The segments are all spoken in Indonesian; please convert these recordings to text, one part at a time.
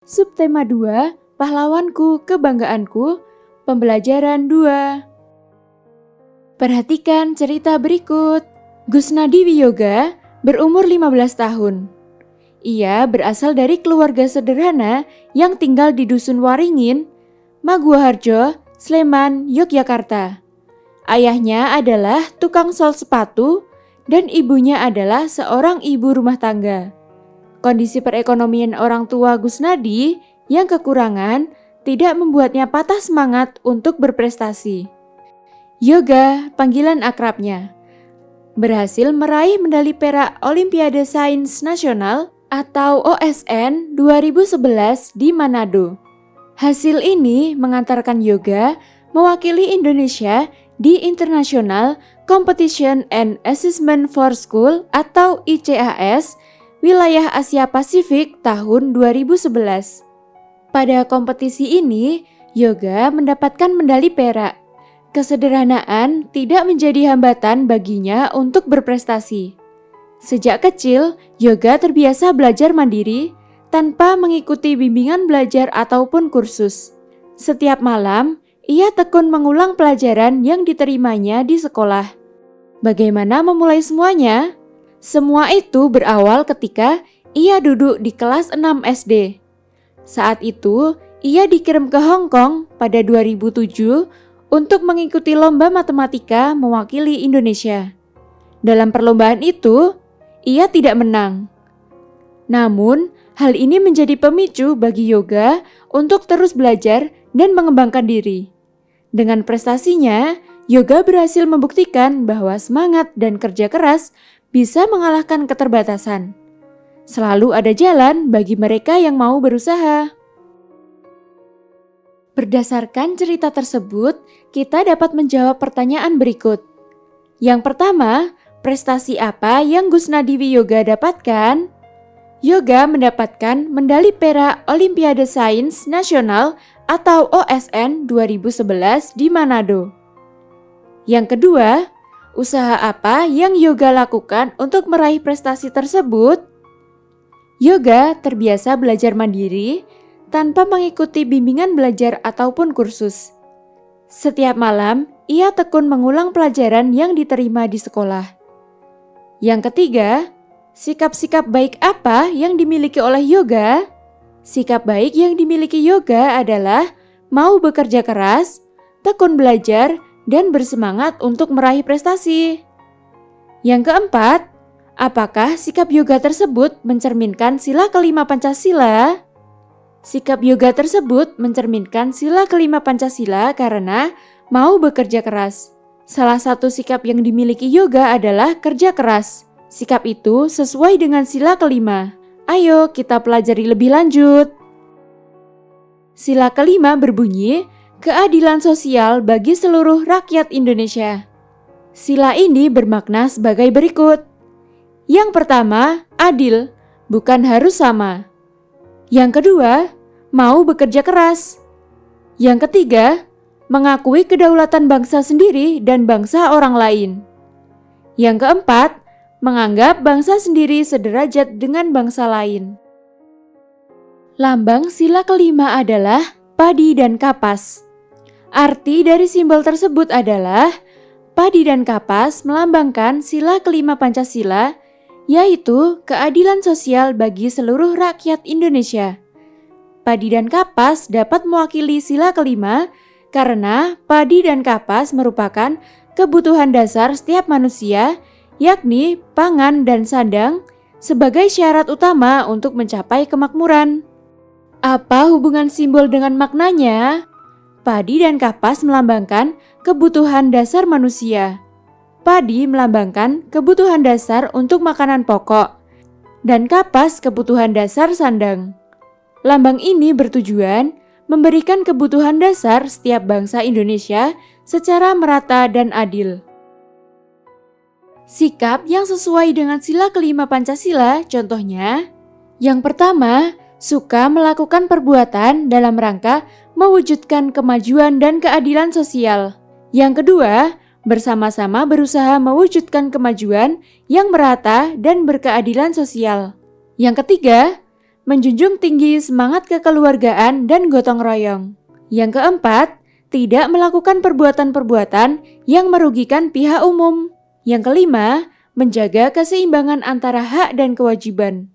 Subtema 2, Pahlawanku, Kebanggaanku, Pembelajaran 2. Perhatikan cerita berikut. Gusnadi Wiyoga berumur 15 tahun. Ia berasal dari keluarga sederhana yang tinggal di Dusun Waringin, Maguwoharjo, Sleman, Yogyakarta. Ayahnya adalah tukang sol sepatu dan ibunya adalah seorang ibu rumah tangga. Kondisi perekonomian orang tua Gusnadi yang kekurangan tidak membuatnya patah semangat untuk berprestasi. Yoga, panggilan akrabnya, berhasil meraih medali perak Olimpiade Sains Nasional atau OSN 2011 di Manado. Hasil ini mengantarkan Yoga mewakili Indonesia di International Competition and Assessment for School atau ICAS wilayah Asia Pasifik tahun 2011. Pada kompetisi ini, Yoga mendapatkan medali perak. Kesederhanaan tidak menjadi hambatan baginya untuk berprestasi. Sejak kecil, Yoga terbiasa belajar mandiri tanpa mengikuti bimbingan belajar ataupun kursus. Setiap malam, ia tekun mengulang pelajaran yang diterimanya di sekolah. Bagaimana memulai semuanya? Semua itu berawal ketika ia duduk di kelas 6 SD. Saat itu, ia dikirim ke Hong Kong pada 2007 untuk mengikuti lomba matematika mewakili Indonesia. Dalam perlombaan itu, ia tidak menang. Namun, hal ini menjadi pemicu bagi Yoga untuk terus belajar dan mengembangkan diri. Dengan prestasinya, Yoga berhasil membuktikan bahwa semangat dan kerja keras bisa mengalahkan keterbatasan. Selalu ada jalan bagi mereka yang mau berusaha. Berdasarkan cerita tersebut, kita dapat menjawab pertanyaan berikut. Yang pertama, prestasi apa yang Gusnadi Wiyoga dapatkan? Yoga mendapatkan medali perak Olimpiade Sains Nasional atau OSN 2011 di Manado. Yang kedua, usaha apa yang Yoga lakukan untuk meraih prestasi tersebut? Yoga terbiasa belajar mandiri tanpa mengikuti bimbingan belajar ataupun kursus. Setiap malam, ia tekun mengulang pelajaran yang diterima di sekolah. Yang ketiga, sikap-sikap baik apa yang dimiliki oleh Yoga? Sikap baik yang dimiliki Yoga adalah mau bekerja keras, tekun belajar, dan bersemangat untuk meraih prestasi. Yang keempat, apakah sikap Yoga tersebut mencerminkan sila kelima Pancasila? Sikap Yoga tersebut mencerminkan sila kelima Pancasila karena mau bekerja keras. Salah satu sikap yang dimiliki Yoga adalah kerja keras. Sikap itu sesuai dengan sila kelima. Ayo kita pelajari lebih lanjut. Sila kelima berbunyi, keadilan sosial bagi seluruh rakyat Indonesia. Sila ini bermakna sebagai berikut. Yang pertama, adil, bukan harus sama. Yang kedua, mau bekerja keras. Yang ketiga, mengakui kedaulatan bangsa sendiri dan bangsa orang lain. Yang keempat, menganggap bangsa sendiri sederajat dengan bangsa lain. Lambang sila kelima adalah padi dan kapas. Arti dari simbol tersebut adalah padi dan kapas melambangkan sila kelima Pancasila, yaitu keadilan sosial bagi seluruh rakyat Indonesia. Padi dan kapas dapat mewakili sila kelima karena padi dan kapas merupakan kebutuhan dasar setiap manusia, yakni pangan dan sandang, sebagai syarat utama untuk mencapai kemakmuran. Apa hubungan simbol dengan maknanya? Padi dan kapas melambangkan kebutuhan dasar manusia. Padi melambangkan kebutuhan dasar untuk makanan pokok, dan kapas kebutuhan dasar sandang. Lambang ini bertujuan memberikan kebutuhan dasar setiap bangsa Indonesia secara merata dan adil. Sikap yang sesuai dengan sila kelima Pancasila, contohnya, yang pertama, suka melakukan perbuatan dalam rangka mewujudkan kemajuan dan keadilan sosial. Yang kedua, bersama-sama berusaha mewujudkan kemajuan yang merata dan berkeadilan sosial. Yang ketiga, menjunjung tinggi semangat kekeluargaan dan gotong royong. Yang keempat, tidak melakukan perbuatan-perbuatan yang merugikan pihak umum. Yang kelima, menjaga keseimbangan antara hak dan kewajiban.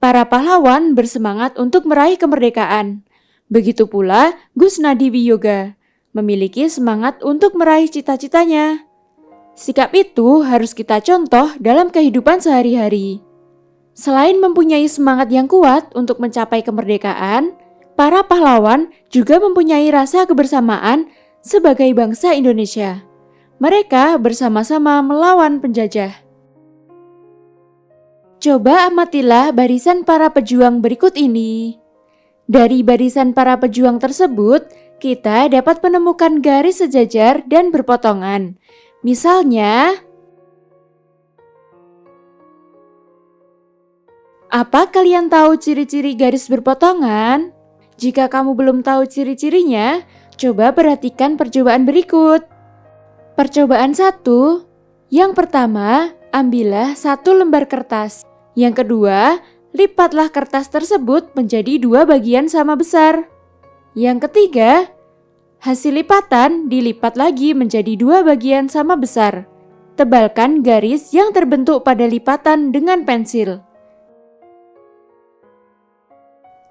Para pahlawan bersemangat untuk meraih kemerdekaan. Begitu pula Gus Nadi Wiyoga, memiliki semangat untuk meraih cita-citanya. Sikap itu harus kita contoh dalam kehidupan sehari-hari. Selain mempunyai semangat yang kuat untuk mencapai kemerdekaan, para pahlawan juga mempunyai rasa kebersamaan sebagai bangsa Indonesia. Mereka bersama-sama melawan penjajah. Coba amatilah barisan para pejuang berikut ini. Dari barisan para pejuang tersebut, kita dapat menemukan garis sejajar dan berpotongan. Misalnya, apa kalian tahu ciri-ciri garis berpotongan? Jika kamu belum tahu ciri-cirinya, coba perhatikan percobaan berikut. Percobaan 1. Yang pertama, ambillah 1 lembar kertas. Yang kedua, lipatlah kertas tersebut menjadi 2 bagian sama besar. Yang ketiga, hasil lipatan dilipat lagi menjadi 2 bagian sama besar. Tebalkan garis yang terbentuk pada lipatan dengan pensil.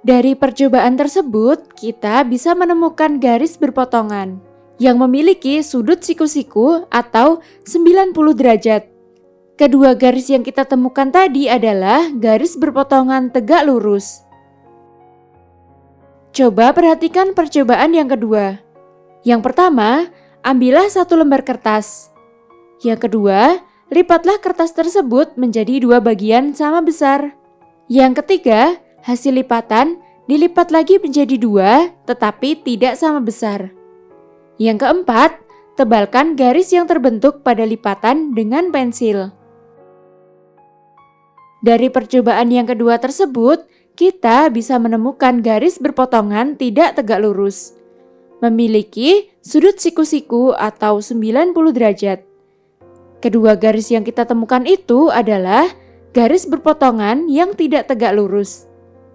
Dari percobaan tersebut, kita bisa menemukan garis berpotongan yang memiliki sudut siku-siku atau 90 derajat. Kedua garis yang kita temukan tadi adalah garis berpotongan tegak lurus. Coba perhatikan percobaan yang kedua. Yang pertama, ambillah 1 lembar kertas. Yang kedua, lipatlah kertas tersebut menjadi 2 bagian sama besar. Yang ketiga, hasil lipatan dilipat lagi menjadi 2 tetapi tidak sama besar. Yang keempat, tebalkan garis yang terbentuk pada lipatan dengan pensil. Dari percobaan yang kedua tersebut, kita bisa menemukan garis berpotongan tidak tegak lurus, memiliki sudut siku-siku atau 90 derajat. Kedua garis yang kita temukan itu adalah garis berpotongan yang tidak tegak lurus.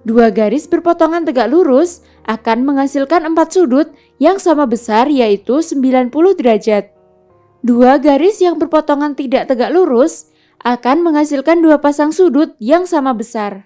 2 garis berpotongan tegak lurus akan menghasilkan 4 sudut yang sama besar yaitu 90 derajat. 2 garis yang berpotongan tidak tegak lurus akan menghasilkan 2 pasang sudut yang sama besar.